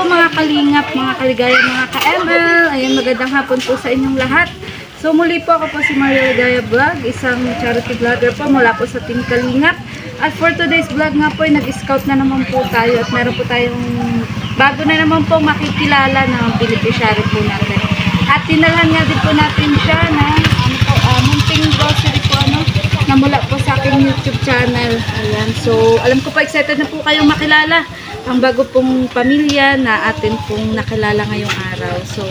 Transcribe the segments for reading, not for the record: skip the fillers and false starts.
po mga kalingap, mga kaligaya, mga ka-ML. Ayan, magandang hapon po sa inyong lahat. So muli po ako po si Maria Ligaya Vlog, isang charity vlogger po mula po sa Team Kalingap. At for today's vlog nga po ay nag-scout na naman po tayo at meron po tayong bago na naman po makikilala na beneficiary po natin. At tinalhan nga din po natin siya na munting grocery po na mula po sa aking YouTube channel. Ayan, so alam ko pa excited na po kayong makilala ang bago pong pamilya na atin pong nakilala ngayong araw. So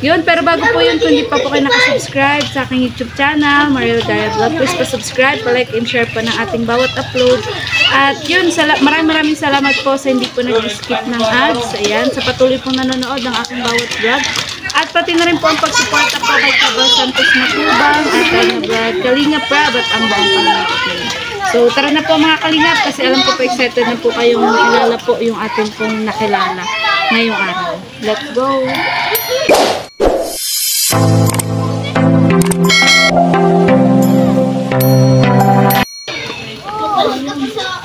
yun, pero bago po yun, kung hindi pa po kayo nakasubscribe sa aking YouTube channel, Maria Ligaya Vlog, please pa-subscribe, pa-like and share po ng ating bawat upload. At yun, maraming salamat po sa hindi po nag-skip ng ads. Ayan, sa patuloy pong nanonood ng aking bawat vlog. At pati na rin po ang pag-suporta po kay Cabal Santos Matubang at vlog Kalingap Prab at ang buong Kalingap. So tara na po mga Kalingap, kasi alam ko po excited na po kayong makilala po yung ating pong nakilala ngayong araw. Let's go!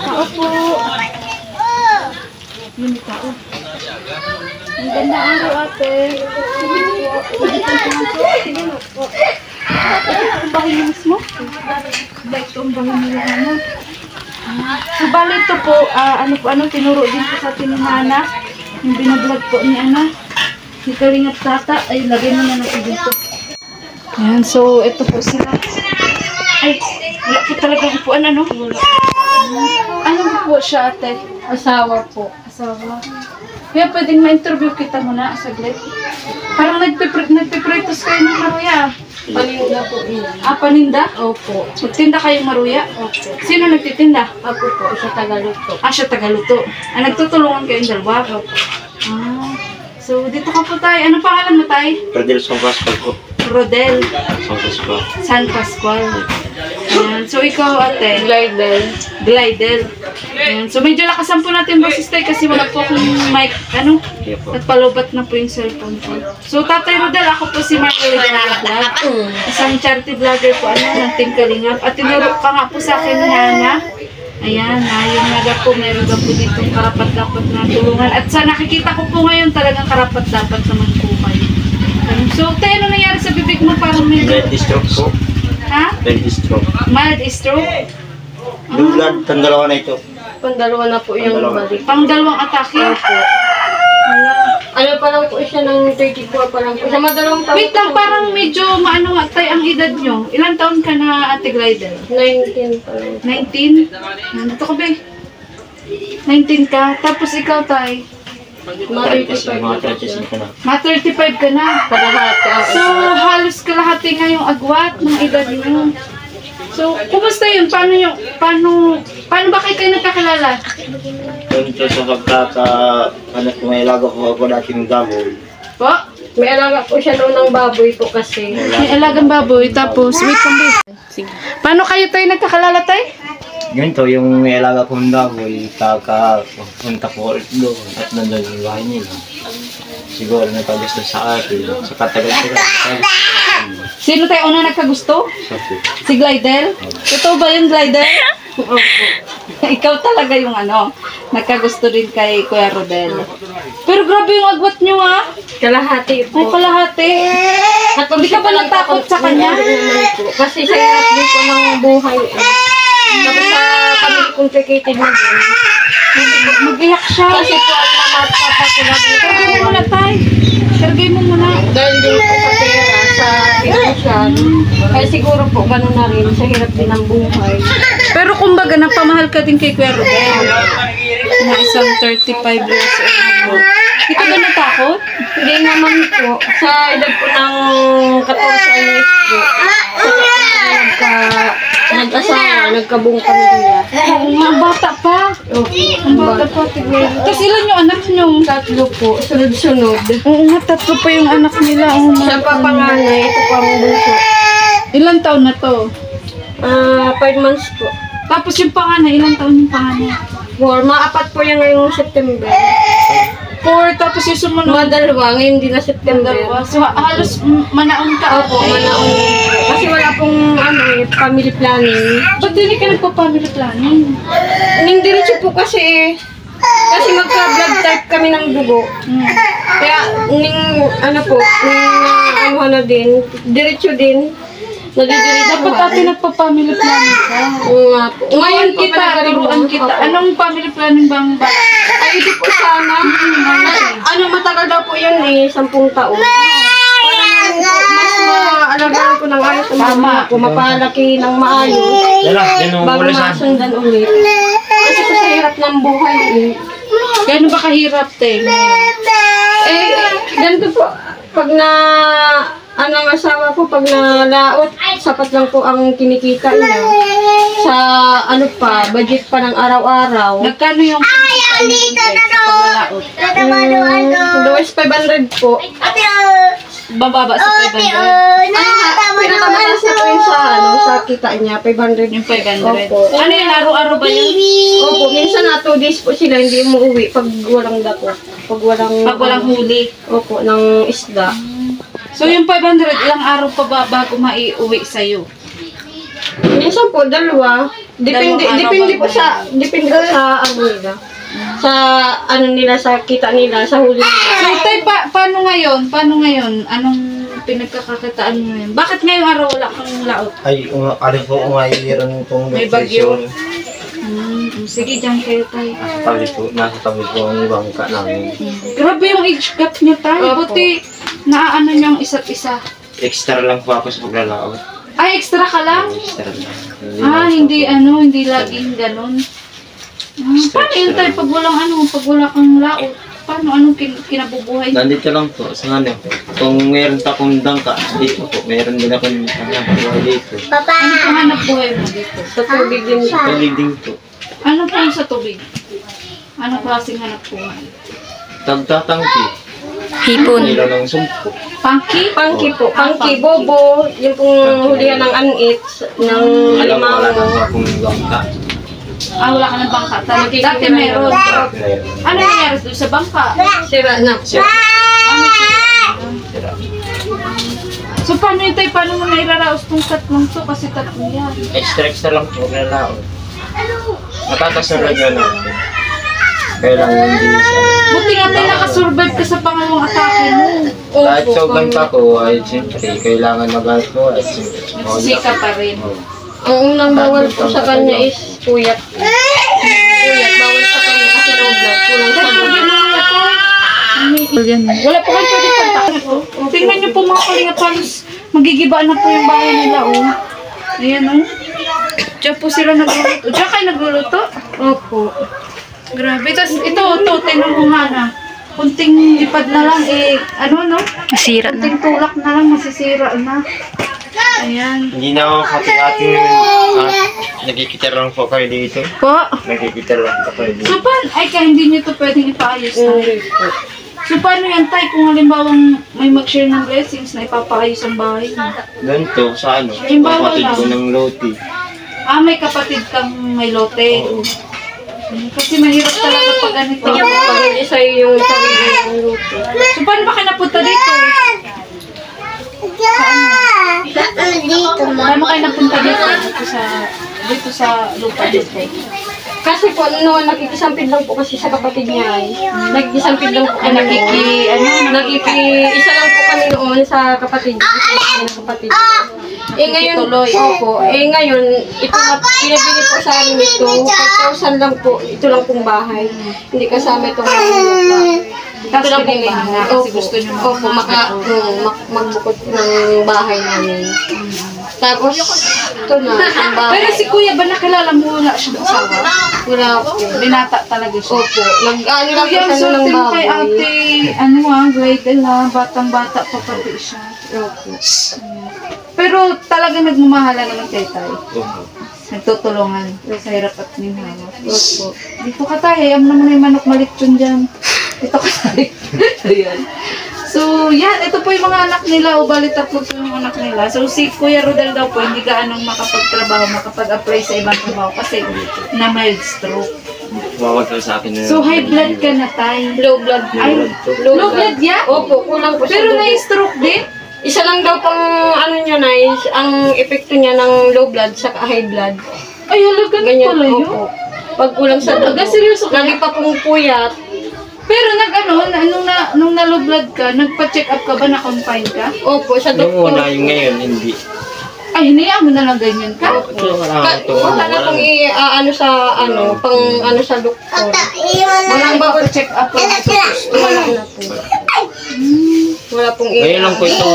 Tao po. Yun tao. Ang ganda araw ate. Ang bahay mismo? Like itong bahay nila ano. So bali ito po, tinuro din po sa atin ni Hana. Yung binablog po ni si Kalingap Tata. Ay, lagay mo na natin dito. Ayan, so ito po sila. Ay, wala po talaga upuan, ano? Ano po siya, ate? Asawa po. Asawa. Kaya pwedeng ma-interview kita muna, saglit. Parang nagpipritos kayo ng maruya. Paninda po yun. Paninda? Opo. Magtinda kayong maruya? Opo. Sino nagtitinda? Ako po, siya tagaluto. Siya tagaluto. Nagtutulungan kayong dalawa? Opo. So dito ka po tayo. Anong pangalan mo tayo? Rodel San Pascual po. Rodel San Pascual. San Pascual. Ayan. So ikaw ate? Glidel. Glidel. Ayan. So medyo lakasan po natin boses tayo kasi wala po akong mic. At palubat na po yung cellphone ko. So Tatay Rodel, ako po si Maria Ligaya Vlog. Isang charity vlogger po ng Team Kalingap. At tinuro pa nga po sa akin ni Hana. Ayan, yung naga po, meron ba po dito karapat-dapat na tulungan. At sa nakikita ko po ngayon, talagang karapat-dapat naman po kayo. So, tayo ano nangyari sa bibig mo? Parang medyo... Mild stroke po. Ha? Mild stroke. Mild stroke? Yung blood, tandalawa na ito. Pandalawa na po yung balik. Pang-dalawang atake? Opo. Ano pa lang po siya ng 34 pa lang po. Sa madalawang taon. Wait lang, parang medyo maano nga tayo ang edad nyo. Ilang taon ka na, Ate Glidel? 19 pa lang. 19? Nandito ka ba? 19 ka? Tapos ikaw tayo? Mga 35 Mga na po siya. 35 ka na. Mga 35 ka na? Kalahati. So, halos kalahati nga yung agwat ng edad nyo. So, kumusta yun? Paano ba kayo nagkakilala? Ito sa pagkaka-anak ko, may alaga ko ako dati ng baboy. Po? May alaga po siya noon ng baboy po kasi. May alagang baboy, tapos, wait lang ba? Paano kayo tayo nagkakilala tayo? Ganito, yung may alaga ko ng baboy, kakapunta ko ulit doon at nandun yung bahay nila. Siguro nagkagusto sa akin, sa katagal-tagal. Sino tayo una nagkagusto? Si Glidel? Totoo ba yung Glidel? Opo. Ikaw talaga yung nagkagusto rin kay Kuya Rodel. Pero grabe yung agwat nyo Kalahati po. Ay, kalahati. At hindi ka ba natakot sa kanya? Kasi sa hirap din po ng buhay. Tapos sa family complicated na din. Mag-iyak siya. Kasi po ang mama at papa ko na Kargay mo muna tayo. Kargay mo muna. dahil din po sa pera, sa financial. Kaya siguro po gano'n na rin sa hirap din ng buhay. Pero kumbaga, napamahal ka din kay Kuya Rodel. Na isang 35 years old. Hindi ka ba natakot? Hindi naman po. Sa edad po ng 14 years po. Nag-asawa, nagkabuong pamilya. Mga bata pa. Ang bata pa, tigway. Tapos ilan yung anak nyo? 3 po, sunod-sunod. Oo nga, 3 pa yung anak nila. Siya pa panganay, ito pa ang bunso. Ilan taon na to? 5 months po. Tapos yung panganay, ilang taon yung panganay? 4, maapat po yan ngayong September. 4, tapos yung sumunod. Mga 2, ngayon din na September. So halos manaon ka. Opo, manaon. Kasi wala pong family planning. Ba't hindi ka nagpa-family planning? Ningdiretso po kasi Kasi magka-blood type kami ng dugo. Kaya, ano na din, diretso din. Nadidiretso Dapat ate nagpa-family planning ka. Oo nga po. Ngayon kita, turuan kita. Anong family planning bang ba? Ay, hindi po sana. Matagal daw po yun 10 taon. Parang mas maalagaan ko ng ayos ang mga ko, mapalaki ng maayos. Bago masundan ulit. Kasi po sa hirap ng buhay Gano'n ba kahirap, te? ganito po. Pag ang asawa ko, pag nalaot, sapat lang po ang kinikita niya. Sa budget pa ng araw-araw. Nagkano yung kinikita niyo sa paglalaot? Lowest 500 po. Bababa sa 500? Pinakamataas na po yung sa kita niya, 500. Yung 500? Opo. Ano yun, araw-araw ba yun? Opo, minsan 2 days po sila hindi umuwi pag walang dako. Pag walang huli? Opo, ng isda. So yung 500, ilang araw pa ba bago maiuwi sa'yo? Minsan po, 2. Depende po sa nila. Sa nila, sa kita nila, sa huli nila. So tay, paano ngayon? Anong pinagkakakitaan mo ngayon? Bakit ngayong araw wala kang laot? Ay, mayroon pong May bagyo. nutrition. Sige, dyan kayo tayo. Nasa tabi po ang bangka namin. Grabe yung age gap niyo tayo. Opo. Buti naaano niyo ang isa't isa. Extra lang po ako sa paglalaot. Ay, extra ka lang? Extra lang. Hindi laging ganun. Paano yun tayo pag wala kang laot? Paano, anong kinabubuhay? Nandito lang po sa kung meron akong dangka, dito po, meron din akong buhay dito. Ano pang hanap buhay mo dito? Sa tubig din. Tulig din po. Ano pang sa tubig? Anong klaseng hanap buhay? Tagtatangki. Hipon. Nila ng sumpo. Pangki? Pangki po. Pangki, bobo. Yung pong hulihan ng anit, ng Wala alimango. na akong bangka. Wala ka ng bangka. Dati meron. Ano nangyari doon sa bangka? Sira na. So paano yun tayo? Paano mo nairaraos tong tatlong to? Kasi tatlong yan. Extra lang po na laot. Matatasunod na natin. Kailangan din siya. Buti nga tayo nakasurvive ka sa pangalawang atake mo. Kahit sobrang ko ay siyempre kailangan mag-alto at Sika pa rin. Ang unang bawal po sa kanya is puyat. Puyat, bawal sa kanya kasi low blood. Kulang sa blood. Wala po kayo pwede kontakin po. Tingnan niyo po mga kalinga palos. Magigibaan na po yung bahay nila, oh. Ayan, oh. Diyan po sila nagluluto. Diyan kayo nagluluto? Opo. Grabe. Tapos ito, tinan mo nga na. Kunting lipad na lang, no? Masira na. Kunting tulak na lang, masisira na. Ayan. Hindi na ako ating nagkikitar lang po kayo dito. Po. Nagkikitar lang po kayo dito. So, hindi nyo to pwedeng ipaayos na. So, paano yan, tay? Kung halimbawang may mag-share ng blessings na ipapaayos ang bahay mo. Doon to, sa Halimbawa kapatid lang. ko ng loti. May kapatid kang may lote. Oo. Kasi mahirap talaga pag ganito. Pag hindi sa'yo yung sarili ng luto. So, paano ba kayo napunta dito? Paano kayo napunta dito? Dito sa lupa dito. Kasi po, nakikisampid lang po kasi sa kapatid niya. Nakikisampid lang po kami. Isa lang po kami noon sa kapatid niya. Sa kapatid niya. Ngayon, opo. Ngayon, ito na, pinabili po sa amin ito. 5,000 lang po. Ito lang pong bahay. Hindi kasama itong lupa. Ito lang pong bahay. Kasi gusto nyo magbukod ng bahay namin. Tapos, ito na, ang bahay. Pero si kuya ba nakilala mo wala siyang asawa? Wala po. Binata talaga siya. Opo. Nag-ano lang po Kuya, siya ng so kay baboy. ate, Gladel batang-bata pa pati siya. Opo. Pero talaga nagmamahala naman kay tayo. Oo. Nagtutulungan sa hirap at minhawa. Opo. Dito ka tayo, ayam naman yung manok malitson dyan. Dito ka tayo. Ayan. So, yan. Ito po yung mga anak nila. O bali tatlo po yung anak nila. So, si Kuya Rodel daw po, hindi gaanong makapagtrabaho, makapag-apply sa ibang trabaho kasi na mild stroke. Wawag ka sa akin na. So, high blood ka na tayo. Low blood. Ay, low blood yan? Opo, kulang po siya. Pero na-stroke din? Isa lang daw pang ano niya na ang epekto niya ng low blood sa high blood. Ay, halaga na Ganyan pala yun. po. Pag kulang sa dugo, seryoso ka? lagi pa pong puyat. Pero nung na-low blood ka, nagpa-check up ka ba, na-confine ka? Opo, sa Yung doktor. una, yung ngayon, hindi. Ay, hinayaan mo na lang ganyan ka? So, Wala na pong ano sa sa doktor. Walang pa-check up ka? Wala na po. Wala pong Ngayon lang po ito.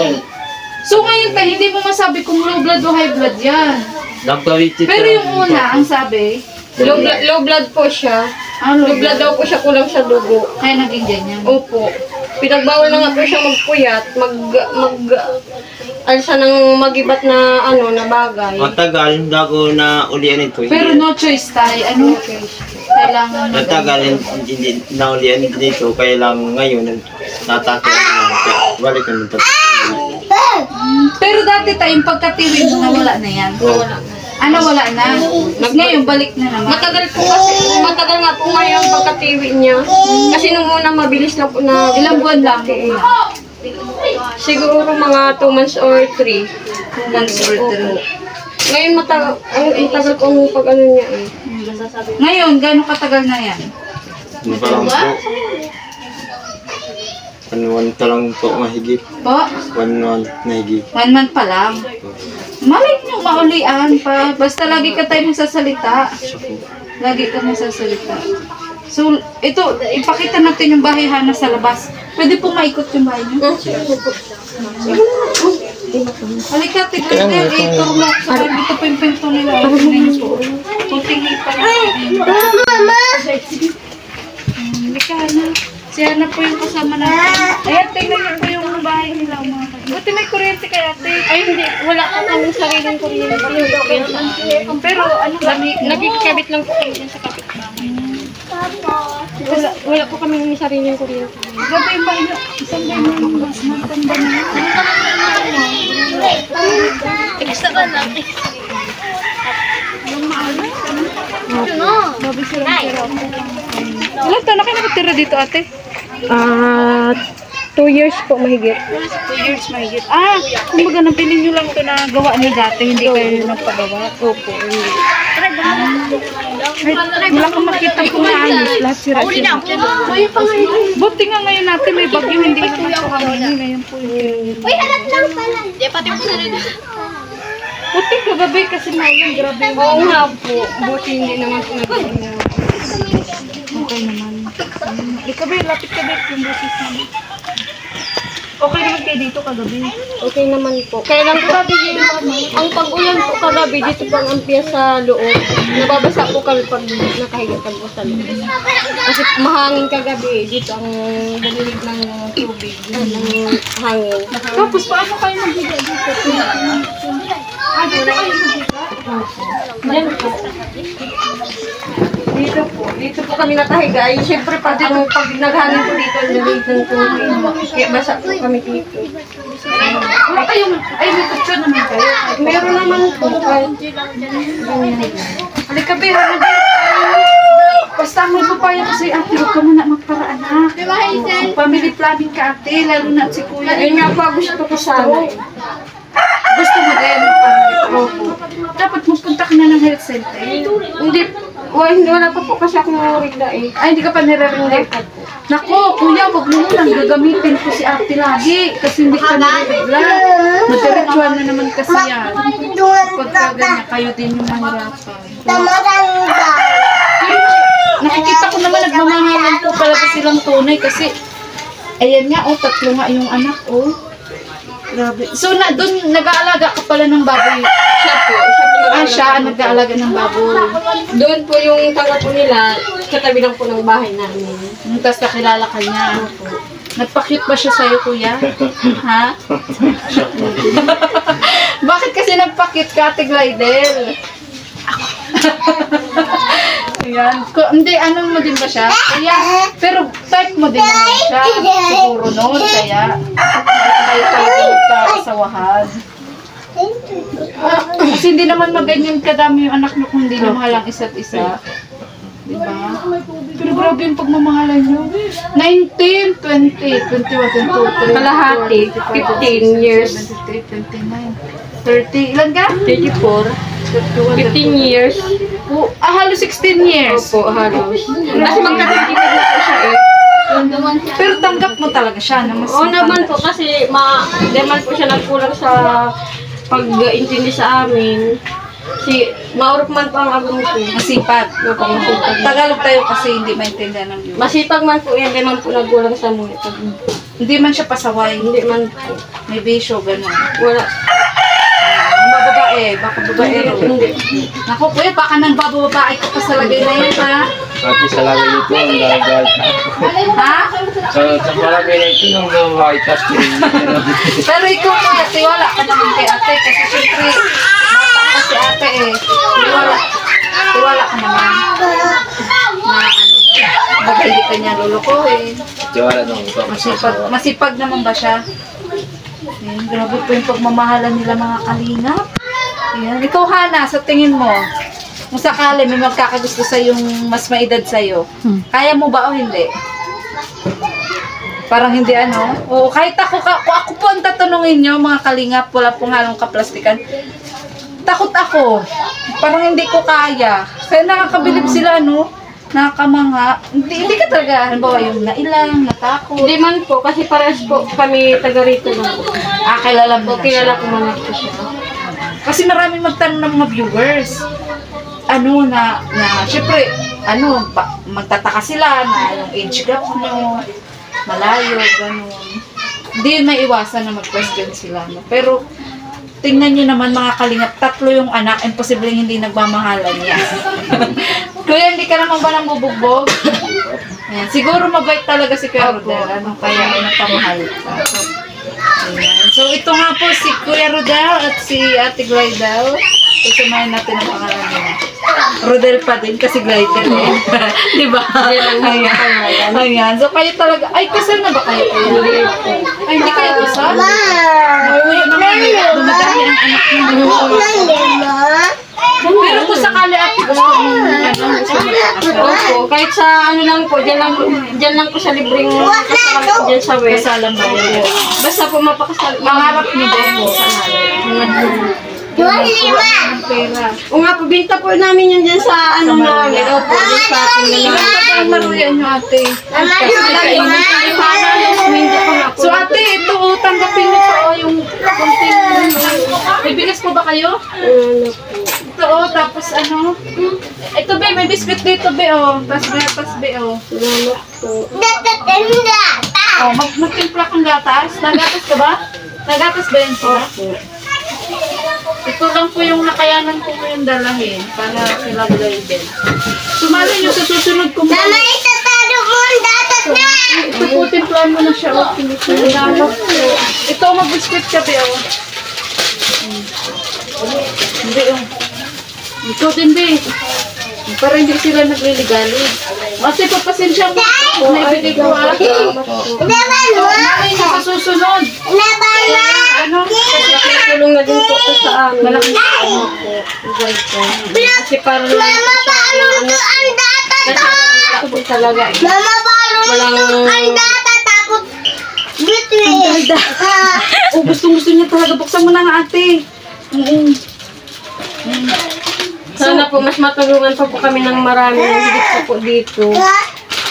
So ngayon tayo, hindi mo masabi kung low blood o high blood yan. Nagpa-visit Pero yung una, ang sabi, Low blood po siya. low Low blood daw po siya, kulang sa dugo. Kaya naging ganyan. Opo. Pinagbawal na nga po siya magpuyat, alsa ng magibat na na bagay. Matagal, hindi ako na ulian ito. Pero no choice tayo. Kailangan Natagal, hindi na ulian dito. Kaya lang ngayon, natakot na. Balik na ito. Pero dati tayong pagkatiwid mo, nawala na yan. Wala na. Wala na. Ngayon, balik na naman. Matagal nga po ngayon ang pagkatiwi niya. Kasi nung una mabilis lang po na Ilang buwan lang? siguro mga 2 months or 3. 2 months or 3. Ngayon matagal po ang pag niya eh. Ngayon, gano'ng katagal na yan? Ano pa lang po? 1 month lang po mahigit. Po? 1 month na higit. 1 month pa lang. Malay nyo maulian pa. Basta lagi ka tayo magsasalita. Lagi ka magsasalita. So, ito, ipakita natin yung bahay Hana sa labas. Pwede po maikot yung bahay nyo? Halika, tignan nyo. Ito mo. Dito po yung pinto nila. Kunting hipa na. Halika, Hana. Si Hana po yung kasama natin. Ayan, tingnan niyo po yung bahay nila. Buti may kuryente kaya, ate. Ay hindi, wala ka namin sariling kuryente. Pero ano kami? Nagkikabit lang po kami dyan sa kapitbahay. Wala po kami ng sariling kuryente. Gabi yung bahay nyo. Isang bahay nyo yung mas maganda na. Isa ka lang. Gabi sila ilan taon na kayo nakatira dito, ate? 2 years po mahigit. 2 years mahigit. Kumbaga napili nyo lang ito na gawa nyo dati, hindi kayo nagpagawa. Opo, hindi. Wala kang makita kung naayos. Lahat sira-sira. Buti nga ngayon natin may bagyo, hindi naman sa kami. Ngayon po yung Uy, harap lang pala. Di, pati po sa rin. buti kagabi kasi maulan, grabe. Oo nga po. Buti hindi naman po nagpagawa. Okay naman. Ikabi, lapit ka dito yung busis namin. Okay naman kayo dito kagabi. Okay naman po. Kaya lang po, ang pag-ulan po kagabi, dito po ang ampya sa loob. Nababasa po kami pag nakahiga kami po sa loob. Kasi mahangin kagabi, dito ang dalilig ng tubig, ng hangin. Tapos paano kayo maghiga dito? Dito kayo maghiga? Diyan po. Dito po kami nakahiga. Ay, syempre pag naghangin po dito, ang dalilig ng tubig. Kaya basa po kami dito. Wala kayong, may kutsyon naman kayo. Meron naman po. Halika, Bea. Basta mo ito pa yan kasi ate, huwag ka muna magparaan ha. Family planning ka ate, lalo na si kuya. Ayun nga po, gusto ko sana. Gusto mo din. Dapat magpunta ka na ng health center. Hindi, wala pa po kasi akong regla eh. Ay, hindi ka pa nire-relate. Nako, kuya, wag mo nang gagamitin ko si ate lagi kasi hindi ka nire-regla. Madiretsuhan na naman kasi yan. Pagka ganyan, kayo din yung mahirapan. Nakikita ko naman nagmamahalan po talaga silang tunay kasi ayan nga, 3 nga yung anak, Grabe. So, doon nag-aalaga ka pala ng baboy? Siya po nag-aalaga. Siya ang nag-aalaga ng baboy. Doon po yung tangga po nila, katabi lang po ng bahay namin. Tapos nakilala ka niya. Nagpa-cute ba siya sa'yo, kuya? Ha? Bakit kasi nagpa-cute ka, Ate Glidel? Ayan. Hindi, ano mo din ba siya? Kaya, pero type mo din naman siya. Siguro noon, kaya. Tayo magkasawahan. Kasi hindi naman maganyan kadami yung anak nyo kung hindi namahal ang isa't isa. Diba? Pero grabe yung pagmamahalan nyo. 19, 20, 21, 22, 23, Kalahati, 15 years. 23, 29, 30. Ilan ka? 34. 15 years. Halos 16 years. Opo, halos. Kasi magkakatipid na po siya eh. Pero tanggap mo talaga siya na mas Oo naman po kasi naman po siya nagkulang sa pag-intindi sa amin. Maurok man po ang agong ko. masipag. Masipag. Tagalog tayo kasi hindi maintindihan ng viewer. Masipag man po yan, di man po nagkulang sa mga. Hindi man siya pasaway. Hindi man po. May bisyo, gano'n. Wala. Mga babae, baka babae. Hindi. Naku, kuya, baka nang bababae ka pa sa lagay na yun, ha? Pati sa lagay nito, ang gagawin ako. Ha? Sa palagay na ito, ang gagawin tapos Pero ikaw, kuya, tiwala ka naman kay ate. Kasi siyempre, bata pa si ate eh. Tiwala ka naman. Na baka hindi ka niya lulukuhin. tiwala nung ito. Masipag naman ba siya? Ayan, grabe po yung pagmamahalan nila mga kalingap. Ayan. Ikaw, Hana, sa tingin mo, kung sakali may magkakagusto sa yung mas maedad sa'yo, kaya mo ba o hindi? Parang hindi ano? O kahit ako, kung ako po ang tatanungin nyo, mga kalingap, wala pong halong kaplastikan, takot ako. Parang hindi ko kaya. Kaya nakakabilib sila, no? Nakakamanga. Hindi ka talaga, halimbawa yung nailang, natakot. Hindi man po, kasi parehas po kami taga rito lang po. Kilala mo na Kilala siya. ko man po siya. Kasi maraming magtanong ng mga viewers. Syempre, magtataka sila na yung age gap nyo, malayo, gano'n. Hindi yun maiwasan na mag-question sila. No? Pero, tingnan nyo naman mga kalingap, 3 yung anak, imposibleng hindi nagmamahalan niya. Kuya, hindi ka naman ba nang bubugbog? Ayan. Siguro mabait talaga si Kuya Rodel. Kaya ay nagpamahal ka. Ayan. So, ito nga po si Kuya Rodel at si Ate Glidel. Tutumayin natin ang pangalan nila. Rodel pa din kasi Glidel eh. Diba? Ayan. So, kayo talaga. Ay, kasal na ba kayo? Ay, hindi kayo kasal? Nakuya naman. Dumadami ang anak niyo. Pero kung sakali ate gusto mo Opo, kahit sa ano lang po, dyan lang po sa libreng kasalan po dyan sa West. kasalan ba yun? Basta po mapakasal. Mangarap niyo ba po? Ang pera. O nga po, binta po namin yan dyan sa ano namin. Opo, dyan sa ating Ilan nila. pa ba ang maruyan niyo ate? So ate, ito tanggapin niyo po yung konting may bigas po ba kayo? Ito tapos ito be, may biscuit dito be tapos be Salamat po. magtimpla kang gatas. Nagatas ka ba? Nagatas ba yan sila? Ito lang po yung nakayanan ko yung dalahin para sila Glidel. Sumali nyo sa susunod ko mo. Ito po, timplahan mo na siya. Ito, mag-biscuit ka be Hindi ito din be. Para hindi sila nagliligali. Ate, papasensya mo. Naibigay ko Mamay na sa susunod. Kasi tulong na din po ito sa amin. Malaking Kasi parang kasi po talaga eh. Gusto niya talaga. Buksan mo na nga ate. Sana po mas matulungan pa po kami ng marami higit pa po dito.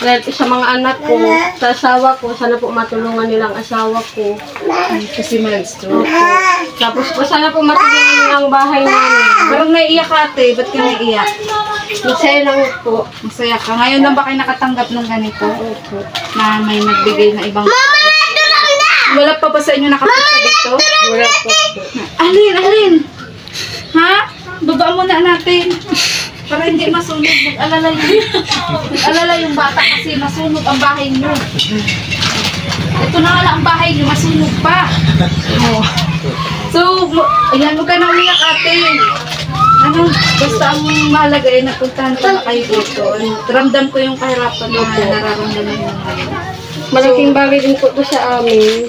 Dahil sa mga anak ko, sa asawa ko, sana po matulungan nilang asawa ko. Kasi milestone. Tapos po sana po matulungan nilang bahay namin. Parang naiiyak ka ate. Ba't ka naiiyak? Masaya lang po. Masaya ka. Ngayon lang ba kayo nakatanggap ng ganito? Na may nagbigay na ibang... Wala pa ba sa inyo nakapunta dito? Wala po. Alin? Ha? Baba muna natin. Para hindi masunog. Mag-alala yung bata kasi masunog ang bahay nyo. Ito na nga lang ang bahay nyo, masunog pa. So, ayan, huwag ka na umiyak ate. Basta ang mahalaga ay napuntahan ko na kayo dito. Ramdam ko yung kahirapan na nararamdaman mo ngayon. Malaking bagay din po ito sa amin.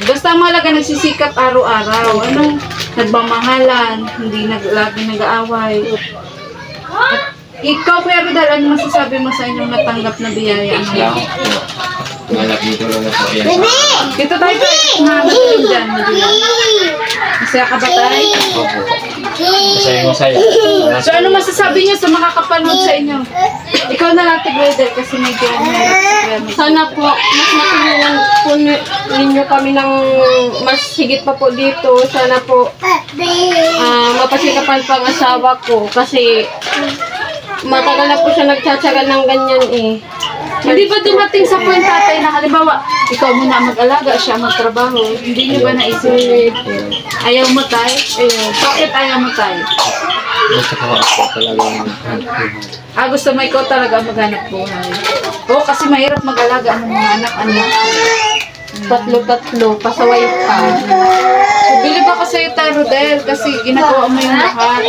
Basta ang mahalaga nagsisikap araw-araw. Nagmamahalan, hindi lagi nag-aaway. At ikaw, Kuya Rodel, ano masasabi mo sa inyong natanggap na biyaya? Malaking tulong na po yan. Dito tayo tayo. Matulog dyan. Masaya ka ba tayo? Opo. Masaya. So ano masasabi niyo sa mga kapanood sa inyo? Ikaw na lang, Tigledel, kasi medyo Sana po, mas matulungan po ninyo kami ng mas higit pa po dito. Sana po, mapasikapan pa ang asawa ko. Kasi, matagal na po siya nagtsatsaga ng ganyan eh. Hindi ba dumating sa point tatay na halimbawa, ikaw muna mag-alaga, siya magtrabaho? Hindi niyo ba naisip? Ayaw mo tayo? Ayaw. Bakit ayaw mo tayo? Gusto ko ako talaga Gusto mo ikaw talaga maghanap buhay. Oo, kasi mahirap mag-alaga ng mga anak-anak. Tatlo, pasaway pa. Bilib ako sa'yo tayo, Rodel, kasi ginagawa mo yung lahat.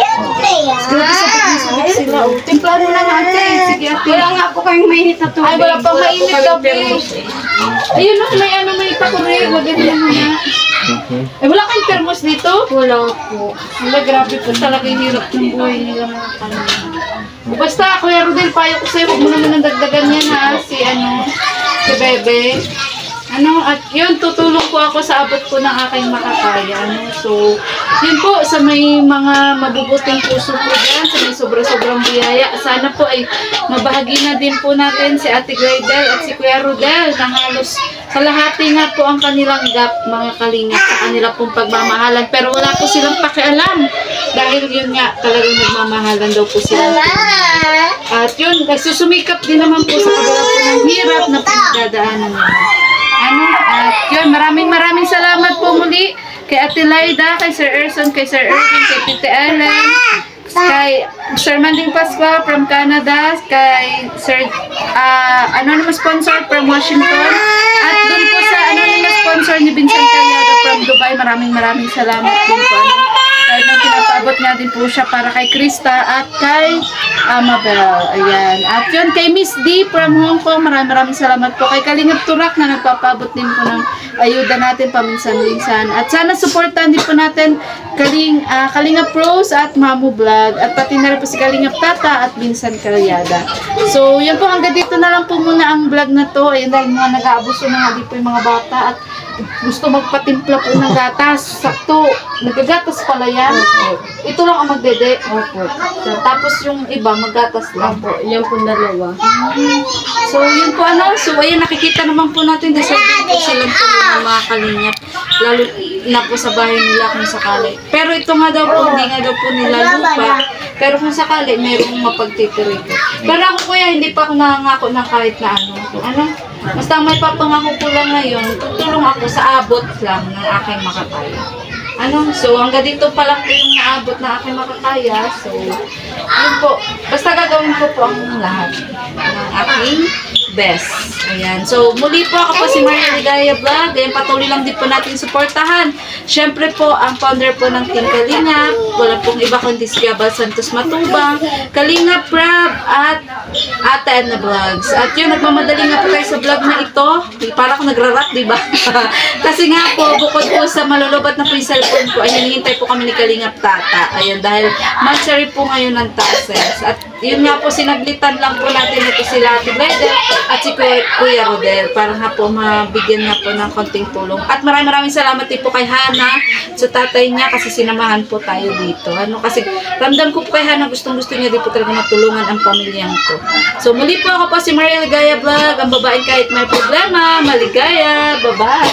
Grabe sabik sila. Oh. Timplahan mo na natin. Sige, ate. Wala nga po kayong mainit na tubig. Ay, wala pang mainit daw, ayun o, may takuri. Wagyan mo muna. Eh, wala kayong thermos dito? Wala po. Wala, grabe po talaga yung hirap ng buhay nila mga kanina. Basta, Kuya Rodel, payo ko sa'yo, huwag mo naman ang dagdagan yan ha, si Bebe. At yun, tutulong po ako sa abot ko ng aking makakaya. So, yun po, sa may mga mabubuting puso po dyan, sa may sobra-sobrang biyaya, sana po ay mabahagi na din po natin si Ate Glidel at si Kuya Rodel na halos kalahati nga po ang kanilang gap, mga kalingap, sa kanila pong pagmamahalan. Pero wala po silang pakialam dahil yun nga, talagang nagmamahalan daw po sila. At yun, nagsusumikap din naman po sa kabila po ng hirap na pinagdadaanan nila. At yun, maraming salamat po muli kay Ate Laida, kay Sir Erson, kay Sir Erwin, kay Tite Ellen, kay Sir Manding Pascual from Canada, kay Sir anonymous sponsor from Washington, at dun po sa anonymous sponsor ni Vincent Callada from Dubai. Maraming salamat din po. Kahit na pinapabot nga din po siya para kay Krista at kay Amabel. Ayan. At yun, kay Miss D from Hong Kong, maraming salamat po. Kay Kalingap Turak na nagpapabot din po ng ayuda natin paminsan-minsan. At sana supportan din po natin Kalingap Rose at Mamu Vlog. At pati na rin po si Kalingap Tata at Vincent Callada. So, yun po, hanggang dito na lang po muna ang vlog na to. Ayun, dahil mga nag-aabuso na nga din po yung mga bata at gusto magpatimpla po ng gatas. Sakto, nagagatas pala yan. Ito lang ang magdede. Tapos yung iba, maggatas lang po. Yan po dalawa. So, yun po So, ayun, nakikita naman po natin deserving po silang tulungan mga kalingap. Lalo na po sa bahay nila kung sakali. Pero ito nga daw po, hindi nga daw po nila lupa. Pero kung sakali, mayroong mapagtitirito. Pero ako kuya, hindi pa ako nangangako ng kahit na basta may papangako ko lang ngayon, tutulong ako sa abot lang ng aking makakaya. So hanggang dito pa lang po yung naabot na aking makakaya. So, yun po. Basta gagawin ko po ang lahat ng aking best. Ayan. So, muli po ako po si Maria Ligaya Vlog. Ayan, patuloy lang din po natin suportahan. Siyempre po, ang founder po ng Team Kalingap. Wala pong iba kundi si Gabal Santos Matubang, Kalingap Rab, at Ate Edna Vlogs. At yun, nagmamadali nga po tayo sa vlog na ito. Para akong nagrarat, diba? Kasi nga po, bukod po sa malulubat na po yung cellphone ko, ay hinihintay po kami ni Kalingap Tata. Ayan, dahil mag-share po ngayon ng taxes. At yun nga po, sinaglitan lang po natin ito sila Ate Glidel at si Kuya Rodel para nga po mabigyan nga po ng konting tulong. At maraming salamat din po kay Hana sa tatay niya kasi sinamahan po tayo dito. Kasi ramdam ko po kay Hana, gustong-gusto niya din po talaga matulungan ang pamilyang to. So muli po ako po si Maria Ligaya Vlog, ang babaeng kahit may problema, maligaya. Bye-bye!